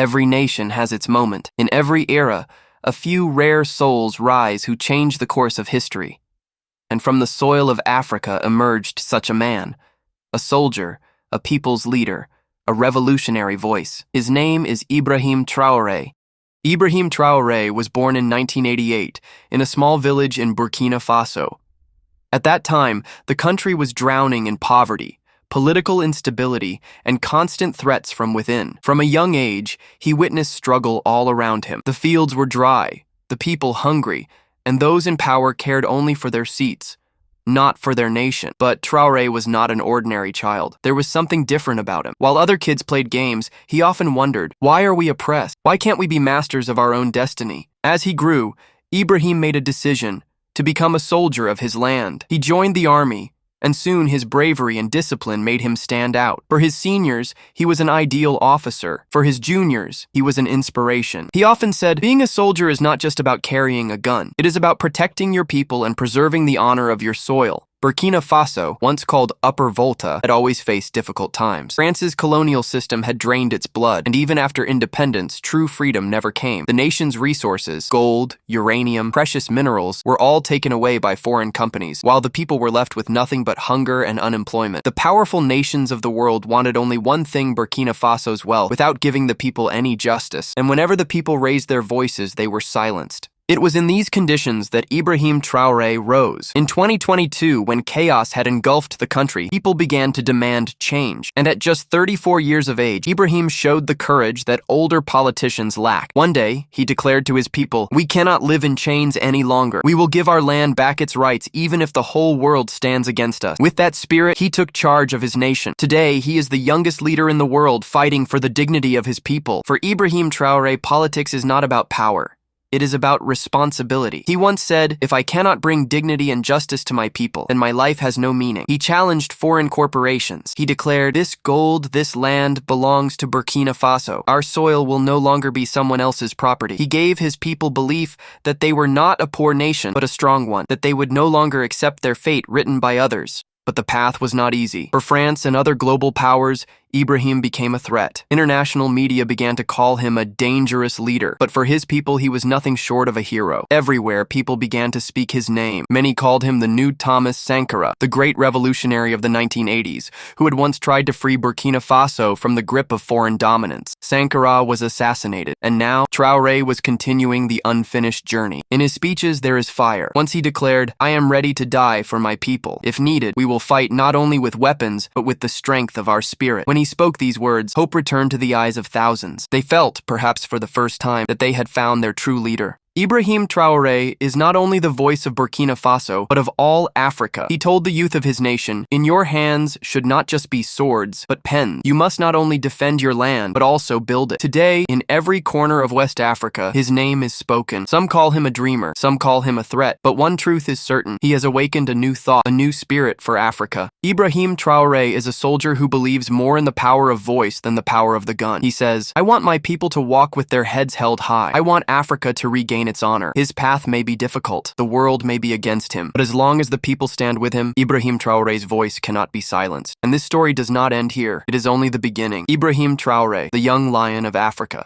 Every nation has its moment. In every era, a few rare souls rise who change the course of history. And from the soil of Africa emerged such a man, a soldier, a people's leader, a revolutionary voice. His name is Ibrahim Traoré. Ibrahim Traoré was born in 1988 in a small village in Burkina Faso. At that time, the country was drowning in poverty, political instability, and constant threats from within. From a young age, he witnessed struggle all around him. The fields were dry, the people hungry, and those in power cared only for their seats, not for their nation. But Traoré was not an ordinary child. There was something different about him. While other kids played games, he often wondered, why are we oppressed? Why can't we be masters of our own destiny? As he grew, Ibrahim made a decision to become a soldier of his land. He joined the army, and soon his bravery and discipline made him stand out. For his seniors, he was an ideal officer. For his juniors, he was an inspiration. He often said, being a soldier is not just about carrying a gun. It is about protecting your people and preserving the honor of your soil. Burkina Faso, once called Upper Volta, had always faced difficult times. France's colonial system had drained its blood, and even after independence, true freedom never came. The nation's resources, gold, uranium, precious minerals, were all taken away by foreign companies, while the people were left with nothing but hunger and unemployment. The powerful nations of the world wanted only one thing: Burkina Faso's wealth, without giving the people any justice. And whenever the people raised their voices, they were silenced. It was in these conditions that Ibrahim Traoré rose. In 2022, when chaos had engulfed the country, people began to demand change. And at just 34 years of age, Ibrahim showed the courage that older politicians lacked. One day, he declared to his people, "We cannot live in chains any longer. We will give our land back its rights, even if the whole world stands against us." With that spirit, he took charge of his nation. Today, he is the youngest leader in the world, fighting for the dignity of his people. For Ibrahim Traoré, politics is not about power. It is about responsibility. He once said, "If I cannot bring dignity and justice to my people, then my life has no meaning." He challenged foreign corporations. He declared, "This gold, this land belongs to Burkina Faso. Our soil will no longer be someone else's property." He gave his people belief that they were not a poor nation, but a strong one, that they would no longer accept their fate written by others. But the path was not easy. For France and other global powers, Ibrahim became a threat. International media began to call him a dangerous leader, but for his people, he was nothing short of a hero. Everywhere, people began to speak his name. Many called him the new Thomas Sankara, the great revolutionary of the 1980s, who had once tried to free Burkina Faso from the grip of foreign dominance. Sankara was assassinated, and now Traoré was continuing the unfinished journey. In his speeches, there is fire. Once he declared, "I am ready to die for my people. If needed, we will fight not only with weapons, but with the strength of our spirit." When he spoke these words, hope returned to the eyes of thousands. They felt, perhaps for the first time, that they had found their true leader. Ibrahim Traoré is not only the voice of Burkina Faso, but of all Africa. He told the youth of his nation, "In your hands should not just be swords, but pens. You must not only defend your land, but also build it." Today, in every corner of West Africa, his name is spoken. Some call him a dreamer, some call him a threat, but one truth is certain: he has awakened a new thought, a new spirit for Africa. Ibrahim Traoré is a soldier who believes more in the power of voice than the power of the gun. He says, "I want my people to walk with their heads held high. I want Africa to regain its honor." His path may be difficult, the world may be against him, but as long as the people stand with him, Ibrahim Traoré's voice cannot be silenced. And this story does not end here. It is only the beginning. Ibrahim Traoré, the young lion of Africa.